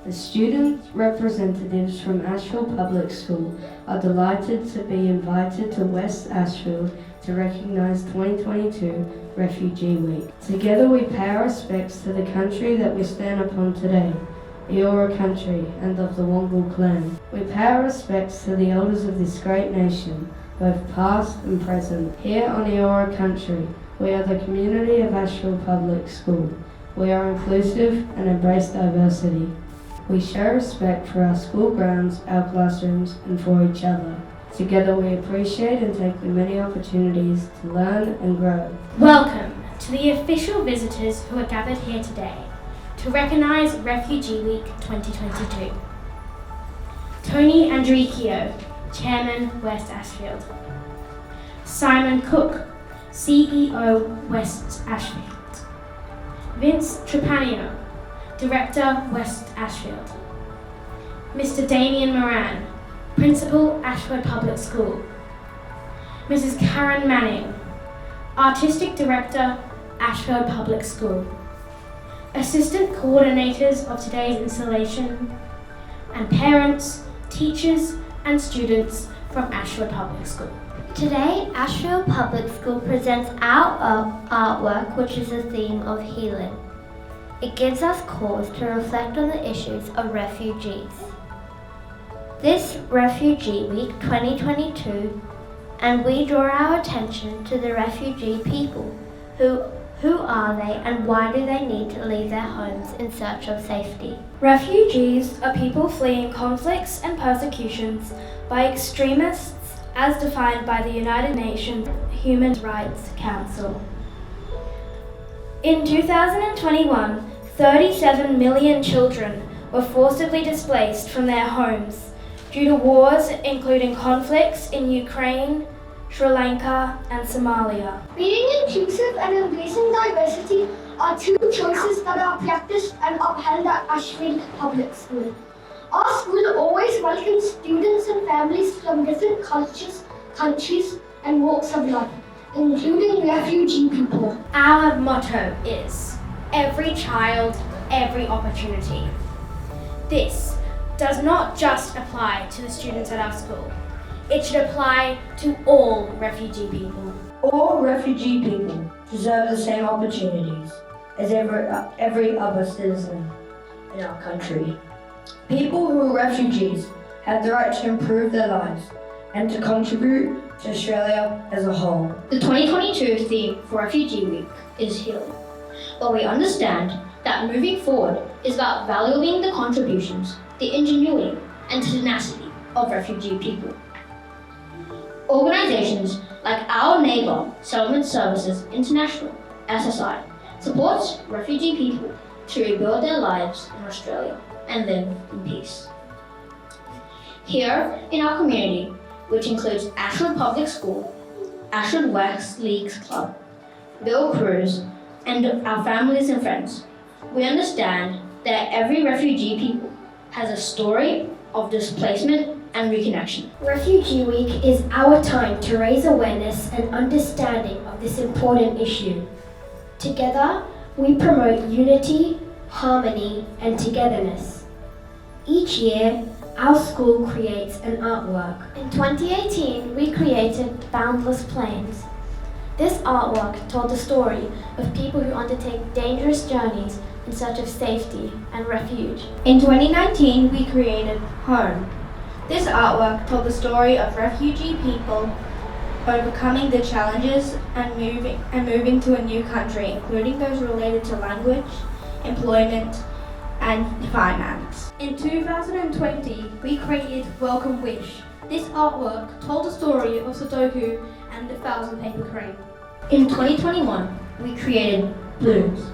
The student representatives from Ashfield Public School are delighted to be invited to West Ashfield to recognise 2022 Refugee Week. Together we pay our respects to the country that we stand upon today, the Eora country and of the Wongal clan. We pay our respects to the elders of this great nation, both past and present. Here on the Eora country, we are the community of Ashfield Public School. We are inclusive and embrace diversity. We show respect for our school grounds, our classrooms and for each other. Together we appreciate and take the many opportunities to learn and grow. Welcome to the official visitors who are gathered here today to recognise Refugee Week 2022. Tony Andricchio, Chairman, West Ashfield. Simon Cook, CEO, West Ashfield. Vince Trepanio, Director, West Ashfield. Mr. Damien Moran, Principal, Ashfield Public School. Mrs. Karen Manning, Artistic Director, Ashfield Public School. Assistant coordinators of today's installation, and parents, teachers and students from Ashfield Public School. Today, Ashfield Public School presents our artwork, which is the theme of healing. It gives us cause to reflect on the issues of refugees. This Refugee Week 2022, and we draw our attention to the refugee people. Who are they and why do they need to leave their homes in search of safety? Refugees are people fleeing conflicts and persecutions by extremists as defined by the United Nations Human Rights Council. In 2021, 37 million children were forcibly displaced from their homes due to wars including conflicts in Ukraine, Sri Lanka and Somalia. Being inclusive and embracing diversity are two choices that are practiced and upheld at Ashfield Public School. Our school always welcomes students and families from different cultures, countries and walks of life, including refugee people. Our motto is, every child, every opportunity. This does not just apply to the students at our school. It should apply to all refugee people. All refugee people deserve the same opportunities as every other citizen in our country. People who are refugees have the right to improve their lives and to contribute to Australia as a whole. The 2022 theme for Refugee Week is healing, but we understand that moving forward is about valuing the contributions, the ingenuity and tenacity of refugee people. Organisations like our neighbour Settlement Services International, SSI, supports refugee people to rebuild their lives in Australia and live in peace. Here in our community, which includes Ashfield Public School, Ashfield Wests Leagues Club, Bill Cruz, and our families and friends, we understand that every refugee people has a story of displacement and reconnection. Refugee Week is our time to raise awareness and understanding of this important issue. Together, we promote unity, harmony, and togetherness. Each year, our school creates an artwork. In 2018, we created Boundless Plains. This artwork told the story of people who undertake dangerous journeys in search of safety and refuge. In 2019, we created Home. This artwork told the story of refugee people overcoming the challenges and moving to a new country, including those related to language, employment, and finance. In 2020, we created Welcome Wish. This artwork told the story of Sudoku and the 1,000 paper crane. In 2021, we created Blooms.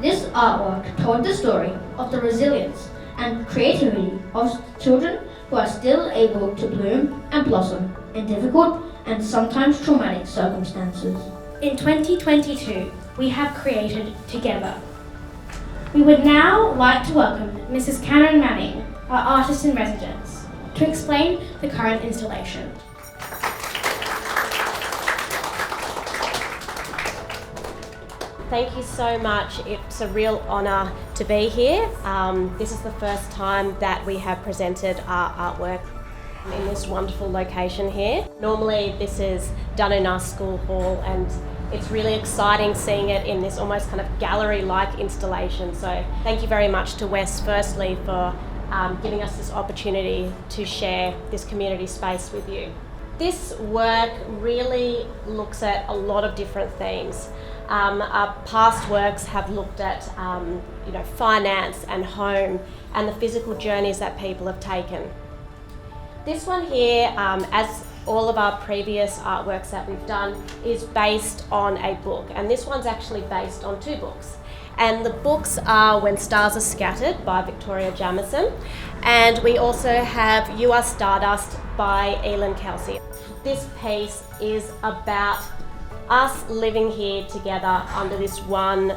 This artwork told the story of the resilience and creativity of children who are still able to bloom and blossom in difficult and sometimes traumatic circumstances. In 2022, we have created Together. We would now like to welcome Mrs. Karen Manning, our artist in residence, to explain the current installation. Thank you so much. It's a real honour to be here. This is the first time that we have presented our artwork in this wonderful location here. Normally this is done in our school hall, and it's really exciting seeing it in this almost kind of gallery-like installation. So thank you very much to Wests firstly for giving us this opportunity to share this community space with you. This work really looks at a lot of different themes. Our past works have looked at finance and home and the physical journeys that people have taken. This one here, as all of our previous artworks that we've done, is based on a book, and this one's actually based on 2 books. And the books are When Stars Are Scattered by Victoria Jamieson, and we also have Are Stardust by Elin Kelsey. This piece is about us living here together under this one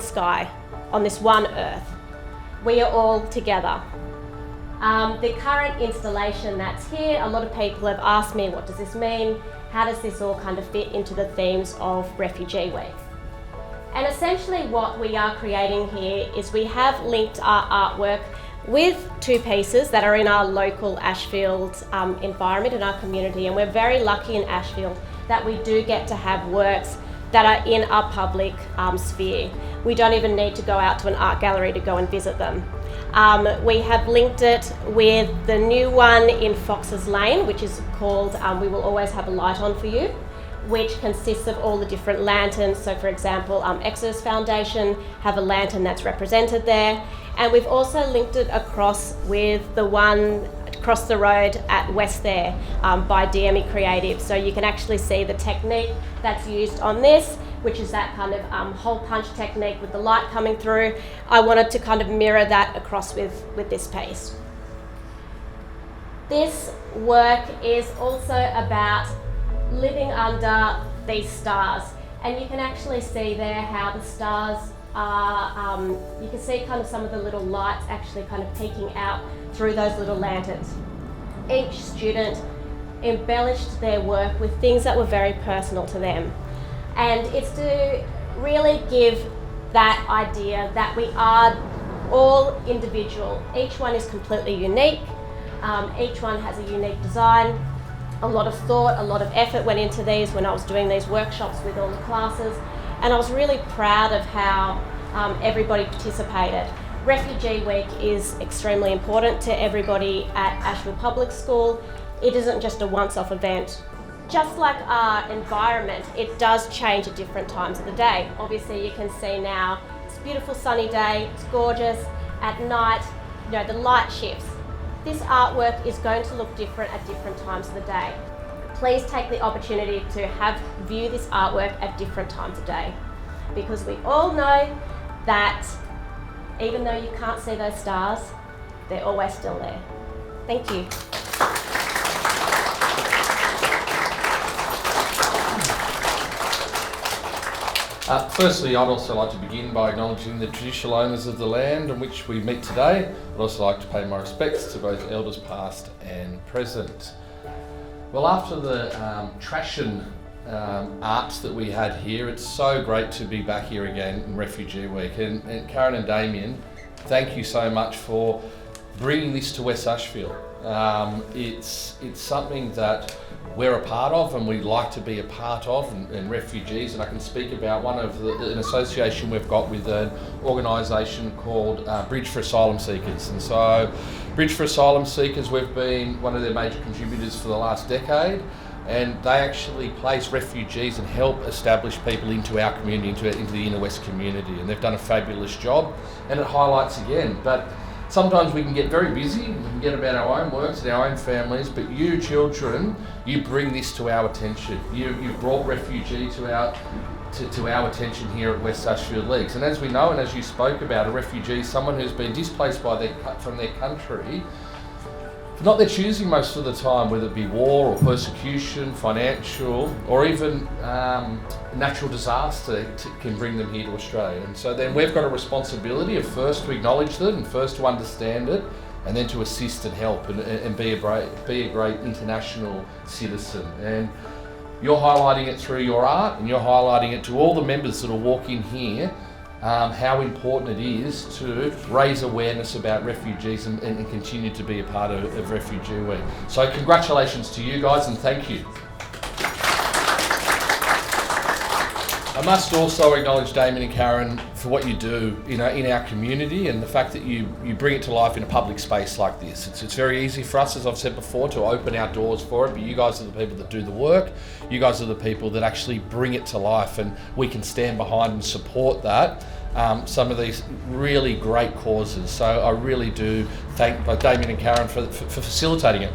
sky, on this one earth. We are all together. The current installation that's here, a lot of people have asked me, what does this mean? How does this all kind of fit into the themes of Refugee Week? And essentially what we are creating here is we have linked our artwork with 2 pieces that are in our local Ashfield environment, in our community, and we're very lucky in Ashfield that we do get to have works that are in our public sphere. We don't even need to go out to an art gallery to go and visit them. We have linked it with the new one in Fox's Lane, which is called We Will Always Have a Light On For You, which consists of all the different lanterns. So for example, Exodus Foundation have a lantern that's represented there. And we've also linked it across with the one across the road at Wests there by DME Creative. So you can actually see the technique that's used on this, which is that kind of hole punch technique with the light coming through. I wanted to kind of mirror that across with this piece. This work is also about living under these stars, and you can actually see there how the stars are, you can see kind of some of the little lights actually kind of peeking out through those little lanterns. Each student embellished their work with things that were very personal to them, and it's to really give that idea that we are all individual. Each one is completely unique, each one has a unique design. A lot of thought, a lot of effort went into these when I was doing these workshops with all the classes, and I was really proud of how everybody participated. Refugee Week is extremely important to everybody at Ashfield Public School. It isn't just a once-off event. Just like our environment, it does change at different times of the day. Obviously you can see now, it's a beautiful sunny day, it's gorgeous. At night, the light shifts. This artwork is going to look different at different times of the day. Please take the opportunity to view this artwork at different times of day, because we all know that even though you can't see those stars, they're always still there. Thank you. Firstly, I'd also like to begin by acknowledging the traditional owners of the land on which we meet today. I'd also like to pay my respects to both elders past and present. Well, after the Trashion arts that we had here, it's so great to be back here again in Refugee Week. And Karen and Damien, thank you so much for bringing this to West Ashfield. It's something that we're a part of and we like to be a part of, and refugees, and I can speak about an association we've got with an organisation called Bridge for Asylum Seekers. And so Bridge for Asylum Seekers, we've been one of their major contributors for the last decade, and they actually place refugees and help establish people into our community, into the inner west community, and they've done a fabulous job, and it highlights again. But sometimes we can get very busy, we can get about our own works and our own families, but you children, you bring this to our attention. You brought Refugee to our attention here at Wests Leagues. And as we know, and as you spoke about, a refugee is someone who's been displaced from their country, not their choosing most of the time, whether it be war or persecution, financial, or even natural disaster can bring them here to Australia. And so then we've got a responsibility of first to acknowledge it and first to understand it, and then to assist and help and be a great international citizen. And you're highlighting it through your art, and you're highlighting it to all the members that will walk in here, how important it is to raise awareness about refugees and continue to be a part of Refugee Week. So congratulations to you guys, and thank you. I must also acknowledge Damien and Karen for what you do, in our community, and the fact that you bring it to life in a public space like this. It's very easy for us, as I've said before, to open our doors for it, but you guys are the people that do the work. You guys are the people that actually bring it to life, and we can stand behind and support that. Some of these really great causes. So I really do thank both Damien and Karen for facilitating it.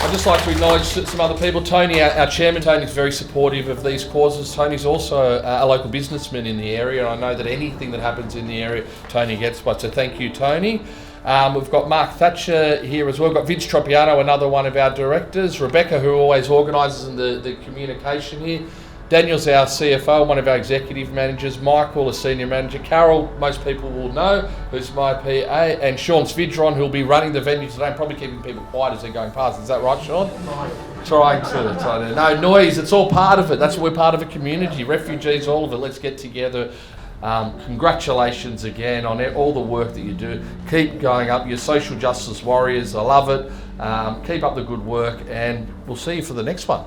I'd just like to acknowledge some other people. Tony, our chairman, Tony is very supportive of these causes. Tony's also a local businessman in the area, and I know that anything that happens in the area, Tony gets by. So thank you, Tony. We've got Mark Thatcher here as well. We've got Vince Tropiano, another one of our directors. Rebecca, who always organises the communication here. Daniel's our CFO, one of our executive managers. Michael, a senior manager. Carol, most people will know, who's my PA. And Sean Svidron, who'll be running the venue today and probably keeping people quiet as they're going past. Is that right, Sean? Trying to. No noise, it's all part of it. That's why we're part of a community. Refugees, all of it. Let's get together. Congratulations again on all the work that you do. Keep going up. You're social justice warriors. I love it. Keep up the good work, and we'll see you for the next one.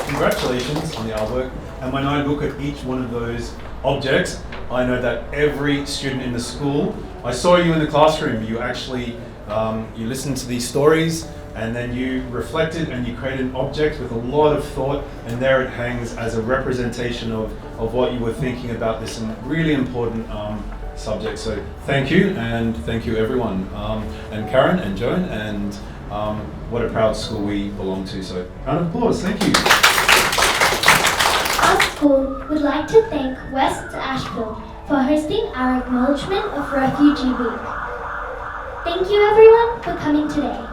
Congratulations on the artwork, and when I look at each one of those objects, I know that every student in the school, I saw you in the classroom, you actually, you listened to these stories, and then you reflected and you created an object with a lot of thought, and there it hangs as a representation of what you were thinking about this really important subject. So thank you, and thank you everyone, and Karen and Joan, and what a proud school we belong to. So round of applause, thank you. Our school would like to thank Wests Ashfield for hosting our acknowledgement of Refugee Week. Thank you everyone for coming today.